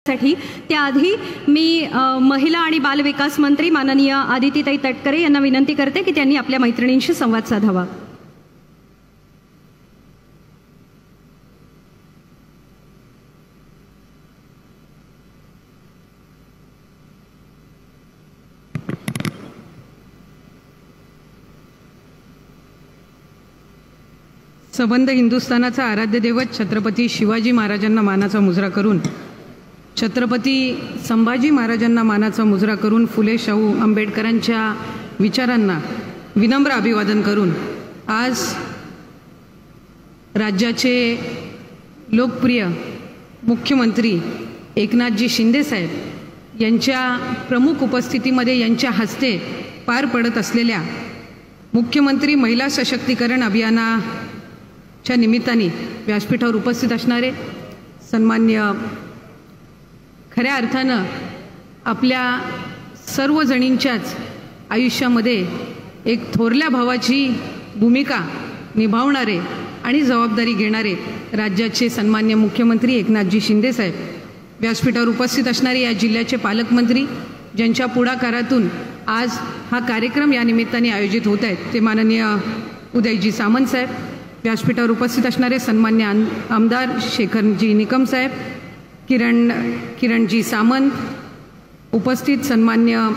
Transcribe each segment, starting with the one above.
साठी त्याआधी मी महिला आणि बाल विकास मंत्री माननीय आदितीताई तटकरे यांना विनंती करते की त्यांनी आपल्या मैत्रिणींशी संवाद साधावा। सबंध हिंदुस्थानाचा आराध्य दैवत छत्रपती शिवाजी महाराजांना मानाचा मुजरा करून, छत्रपती संभाजी महाराजांना मानाचा मुजरा करून, फुले शाहू आंबेडकरांच्या विचारांना विनम्र अभिवादन करून आज राज्याचे लोकप्रिय मुख्यमंत्री एकनाथजी शिंदे साहेब यांच्या प्रमुख उपस्थितीमध्ये यांच्या हस्ते पार पडत असलेल्या मुख्यमंत्री महिला सशक्तीकरण अभियानाच्या निमित्ताने व्यासपीठावर उपस्थित असणारे सन्मान्य, खऱ्या अर्थानं आपल्या सर्व जणींच्याच आयुष्यामध्ये एक थोरल्या भावाची भूमिका निभावणारे आणि जबाबदारी घेणारे राज्याचे सन्मान्य मुख्यमंत्री एकनाथजी शिंदे साहेब, व्यासपीठावर उपस्थित असणारे या जिल्ह्याचे पालकमंत्री ज्यांच्या पुढाकारातून आज हा कार्यक्रम या निमित्ताने आयोजित होत आहेत, ते माननीय उदयजी सामंत साहेब, व्यासपीठावर उपस्थित असणारे सन्मान्य आमदार शेखरजी निकम साहेब, किरणजी सामंत, उपस्थित सन्मान्य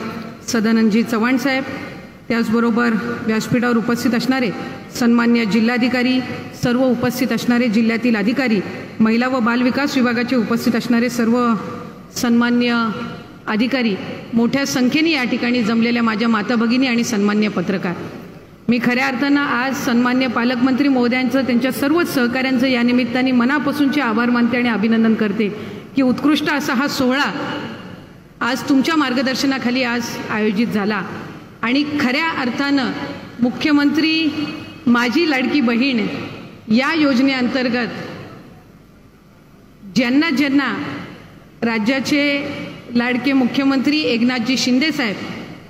सदानंदजी चव्हाण साहेब, त्याचबरोबर व्यासपीठावर उपस्थित असणारे सन्मान्य जिल्हाधिकारी, सर्व उपस्थित असणारे जिल्ह्यातील अधिकारी, महिला व बाल विकास विभागाचे उपस्थित असणारे सर्व सन्मान्य अधिकारी, मोठ्या संख्येने या ठिकाणी जमलेल्या माझ्या माता भगिनी आणि सन्मान्य पत्रकार, मी खऱ्या अर्थानं आज सन्मान्य पालकमंत्री महोदयांचं, त्यांच्या सर्वच सहकाऱ्यांचं या निमित्ताने मनापासूनचे आभार मानते आणि अभिनंदन करते की उत्कृष्ट असा हा सोहळा आज तुमच्या मार्गदर्शनाखाली आज आयोजित झाला। आणि खऱ्या अर्थानं मुख्यमंत्री माझी लाडकी बहीण या योजनेअंतर्गत ज्यांना ज्यांना राज्याचे लाडके मुख्यमंत्री एकनाथजी शिंदे साहेब,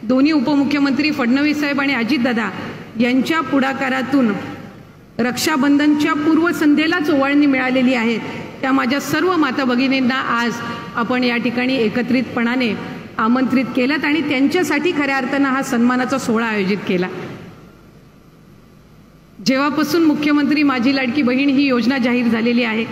दोन्ही उपमुख्यमंत्री फडणवीस साहेब आणि अजितदादा यांच्या पुढाकारातून रक्षाबंधनच्या पूर्वसंध्येलाच ओवाळणी मिळालेली आहे, त्या माझ्या सर्व माता भगिनींना आज आपण या ठिकाणी एकत्रितपणाने आमंत्रित केलं आणि त्यांच्यासाठी खऱ्या अर्थानं हा सन्मानाचा सोहळा आयोजित केला। जेव्हापासून मुख्यमंत्री माझी लाडकी बहीण ही योजना जाहीर झालेली आहे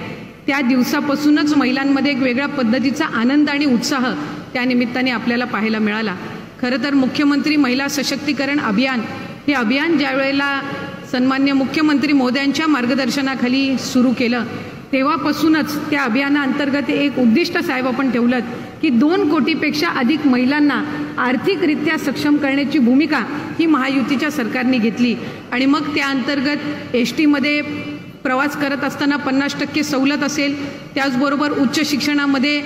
त्या दिवसापासूनच महिलांमध्ये एक वेगळ्या पद्धतीचा आनंद आणि उत्साह त्या निमित्ताने आपल्याला पाहायला मिळाला। खरं तर मुख्यमंत्री महिला सशक्तीकरण अभियान हे अभियान ज्या वेळेला सन्मान्य मुख्यमंत्री महोदयांच्या मार्गदर्शनाखाली सुरू केलं तेव्हापासूनच त्या अभियानाअंतर्गत एक उद्दिष्ट साहेब आपण ठेवलं की 2 कोटीपेक्षा अधिक महिलांना आर्थिकरित्या सक्षम करण्याची भूमिका ही महायुतीच्या सरकारने घेतली आणि मग त्या अंतर्गत एसटीमध्ये प्रवास करत असताना 50% सवलत असेल, त्याचबरोबर उच्च शिक्षणामध्ये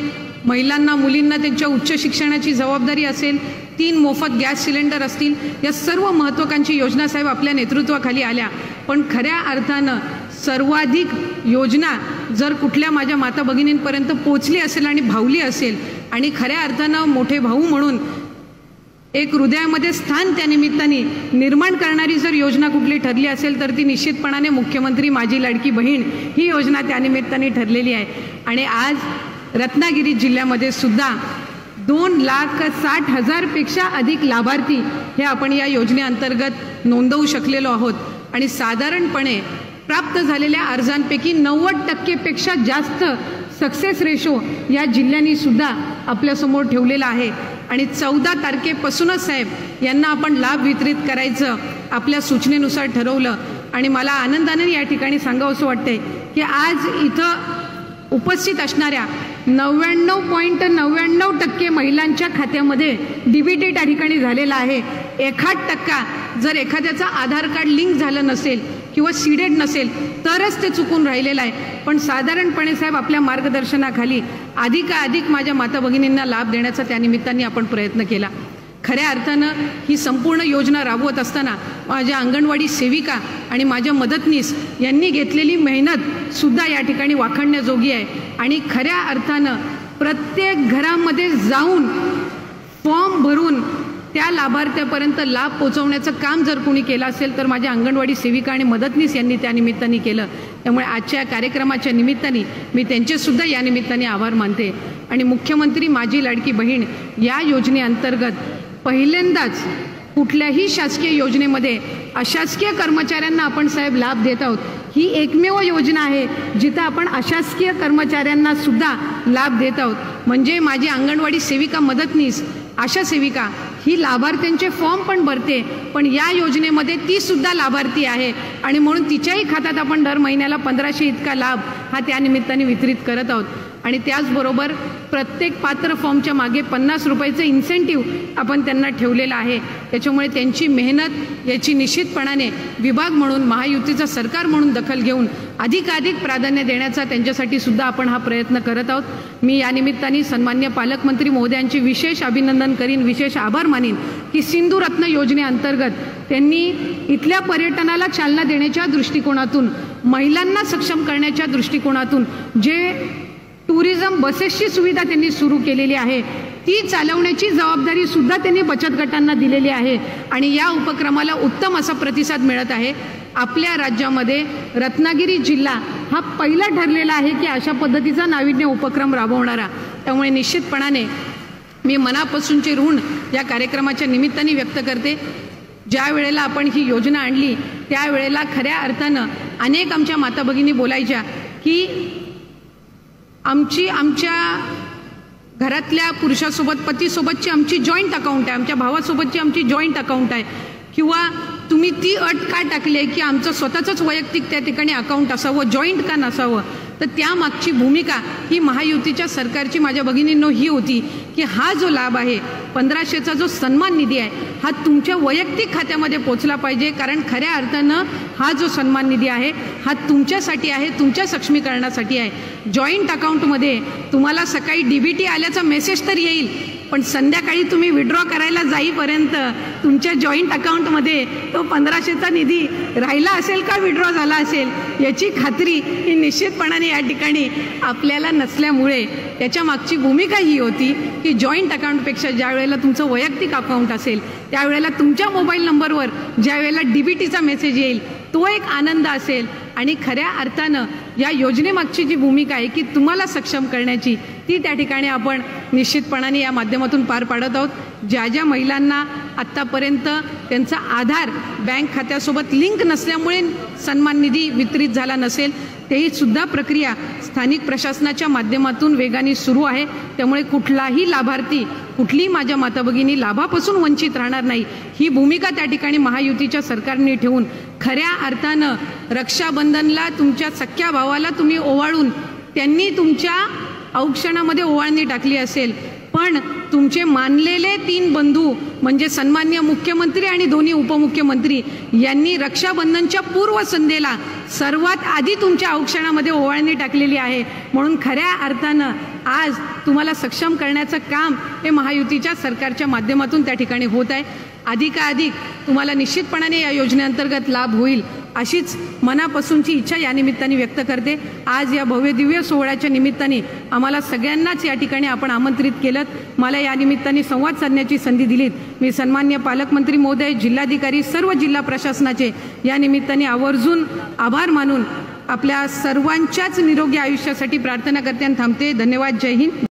महिलांना, मुलींना त्यांच्या उच्च शिक्षणाची जबाबदारी असेल, 3 मोफत गॅस सिलेंडर असतील, या सर्व महत्त्वाकांक्षी योजना साहेब आपल्या नेतृत्वाखाली आल्या। पण खऱ्या अर्थानं सर्वाधिक योजना जर कुठल्या माझ्या माता भगिनींपर्यंत पोचली असेल आणि भावली असेल आणि खऱ्या अर्थानं मोठे भाऊ म्हणून एक हृदयामध्ये स्थान त्या निमित्ताने निर्माण करणारी जर योजना कुठली ठरली असेल तर ती निश्चितपणाने मुख्यमंत्री माझी लाडकी बहीण ही योजना त्या निमित्ताने ठरलेली आहे। आणि आज रत्नागिरी जिल्ह्यामध्ये सुद्धा 2,60,000 पेक्षा अधिक लाभार्थी हे आपण या योजनेअंतर्गत नोंदवू शकलेलो आहोत आणि साधारणपणे प्राप्त झालेल्या अर्जांपैकी 90% पेक्षा जास्त सक्सेस रेशो या जिल्ह्यांनी सुद्धा आपल्यासमोर ठेवलेला आहे। आणि 14 तारखेपासूनच साहेब यांना आपण लाभ वितरित करायचं आपल्या सूचनेनुसार ठरवलं आणि मला आनंदाने या ठिकाणी सांगावंसं वाटतंय की आज इथं उपस्थित असणाऱ्या 99.99% महिलांच्या खात्यामध्ये डीबीटी त्या ठिकाणी झालेला आहे। 1% जर एखाद्याचं आधार कार्ड लिंक झालं नसेल किंवा सीडेड नसेल तरच ते चुकून राहिलेलं आहे। पण साधारणपणे साहेब आपल्या मार्गदर्शनाखाली अधिकाधिक माझ्या माता भगिनींना लाभ देण्याचा त्या निमित्ताने आपण प्रयत्न केला। खऱ्या अर्थानं ही संपूर्ण योजना राबवत असताना माझ्या अंगणवाडी सेविका आणि माझ्या मदतनीस यांनी घेतलेली मेहनत सुद्धा या ठिकाणी वाखाणण्याजोगी आहे आणि खऱ्या अर्थानं प्रत्येक घरामध्ये जाऊन फॉर्म भरून त्या लाभार्थ्यापर्यंत लाभ पोहोचवण्याचं काम जर कोणी केलं असेल तर माझ्या अंगणवाडी सेविका आणि मदतनीस यांनी त्या निमित्ताने केलं। त्यामुळे आजच्या कार्यक्रमाच्या निमित्ताने मी त्यांचे सुद्धा या निमित्ताने आभार मानते। आणि मुख्यमंत्री माझी लाडकी बहीण या योजनेअंतर्गत पहिल्यांदाच कुठल्याही शासकीय योजनेमध्ये अशासकीय कर्मचाऱ्यांना आपण साहेब लाभ देत आहोत। ही एकमेव योजना आहे जिथं आपण अशासकीय कर्मचाऱ्यांना सुद्धा लाभ देत आहोत। म्हणजे माझी अंगणवाडी सेविका मदतनीस आशा सेविका ही लाभार्थ्यांचे फॉर्म पण भरते, पण या योजनेमध्ये ती सुद्धा लाभार्थी आहे आणि म्हणून तिच्याही खात्यात आपण दर महिन्याला 1500 इतका लाभ हा त्या निमित्ताने वितरित करत आहोत। आणि त्याचबरोबर प्रत्येक पात्र फॉर्मच्या मागे 50 रुपयाचं इन्सेंटिव्ह आपण त्यांना ठेवलेलं आहे। त्याच्यामुळे त्यांची मेहनत याची निश्चितपणाने विभाग म्हणून महायुतीचं सरकार म्हणून दखल घेऊन अधिकाधिक प्राधान्य देण्याचा त्यांच्यासाठी सुद्धा आपण हा प्रयत्न करत आहोत। मी या निमित्ताने सन्मान्य पालकमंत्री महोदयांचे विशेष अभिनंदन करीन, विशेष आभार मानीन की सिंधू रत्न योजनेअंतर्गत त्यांनी इथल्या पर्यटनाला चालना देण्याच्या दृष्टिकोनातून, महिलांना सक्षम करण्याच्या दृष्टिकोनातून जे टुरिझम बसेसची सुविधा त्यांनी सुरू केलेली आहे ती चालवण्याची जबाबदारी सुद्धा त्यांनी बचत गटांना दिलेली आहे आणि या उपक्रमाला उत्तम असा प्रतिसाद मिळत आहे। आपल्या राज्यामध्ये रत्नागिरी जिल्हा हा पहिला ठरलेला आहे की अशा पद्धतीचा नाविन्य उपक्रम राबवणारा। त्यामुळे निश्चितपणाने मी मनापासूनचे ऋण या कार्यक्रमाच्या निमित्ताने व्यक्त करते। ज्या वेळेला आपण ही योजना आणली त्यावेळेला खऱ्या अर्थानं अनेक आमच्या माता भगिनी बोलायच्या की आमच्या घरातल्या पुरुषासोबत पतीसोबतची आमची जॉईंट अकाउंट आहे, आमच्या भावासोबतची आमची जॉईंट अकाउंट आहे, किंवा तुम्ही ती अट का टाकली आहे की आमचं स्वतःचंच वैयक्तिक त्या ठिकाणी अकाउंट असावं, जॉईंट का नसावं। तर त्यामागची भूमिका ही महायुतीच्या सरकारची माझ्या भगिनींनो ही होती की हा जो लाभ आहे 1500चा जो सन्मान निधी आहे हा तुमच्या वैयक्तिक खात्यामध्ये पोचला पाहिजे, कारण खऱ्या अर्थानं हा जो सन्मान निधी आहे हा तुमच्यासाठी आहे, तुमच्या सक्षमीकरणासाठी आहे। जॉईंट अकाउंटमध्ये तुम्हाला सकाळी डीबीटी आल्याचा मेसेज तर येईल, पण संध्याकाळी तुम्ही विड्रॉ करायला जाईपर्यंत तुमच्या जॉईंट अकाउंटमध्ये तो 1500चा निधी राहिला असेल का विड्रॉ झाला असेल याची खात्री ही निश्चितपणाने या ठिकाणी आपल्याला नसल्यामुळे त्याच्या मागची भूमिका ही होती की जॉईंट अकाउंटपेक्षा ज्या वेळेला तुमचं वैयक्तिक अकाउंट असेल त्यावेळेला तुमच्या मोबाईल नंबरवर ज्या वेळेला डीबीटीचा मेसेज येईल तो एक आनंद असेल। आणि खऱ्या अर्थानं या योजनेमागची जी भूमिका आहे की तुम्हाला सक्षम करण्याची ती त्या ठिकाणी आपण निश्चितपणाने या माध्यमातून पार पाडत आहोत। ज्या ज्या महिलांना आत्तापर्यंत त्यांचा आधार बँक खात्यासोबत लिंक नसल्यामुळे सन्मान निधी वितरित झाला नसेल तेही सुद्धा प्रक्रिया स्थानिक प्रशासनाच्या माध्यमातून वेगाने सुरू आहे। त्यामुळे कुठलाही लाभार्थी, कुठलीही माझ्या माता भगिनी लाभापासून वंचित राहणार नाही ही भूमिका त्या ठिकाणी महायुतीच्या सरकारने ठेवून खऱ्या अर्थानं रक्षाबंधनला तुमच्या सख्या भावाला तुम्ही ओवाळून त्यांनी तुमच्या औक्षणामध्ये ओवाळणी टाकली असेल, पण तुमचे मानलेले 3 बंधू म्हणजे सन्मान्य मुख्यमंत्री आणि दोन्ही उपमुख्यमंत्री यांनी रक्षाबंधनच्या पूर्वसंध्येला सर्वात आधी तुमच्या औक्षणामध्ये ओवाळणी टाकलेली आहे। म्हणून खऱ्या अर्थानं आज तुम्हाला सक्षम करण्याचं काम हे महायुतीच्या सरकारच्या माध्यमातून त्या ठिकाणी होत आहे। अधिकाधिक तुम्हाला निश्चितपणाने या योजनेअंतर्गत लाभ होईल अशीच मनापासूनची इच्छा या निमित्ताने व्यक्त करते। आज या भव्य दिव्य सोहळ्याच्या निमित्ताने आम्हाला सगळ्यांनाच या ठिकाणी आपण आमंत्रित केलं, मला या निमित्ताने संवाद साधण्याची संधी दिलीत। मी सन्मान्य पालकमंत्री महोदय, जिल्हाधिकारी, सर्व जिल्हा प्रशासनाचे या निमित्ताने आवर्जून आभार मानून आपल्या सर्वांच्याच निरोगी आयुष्यासाठी प्रार्थना करते आणि थांबते। धन्यवाद। जय हिंद।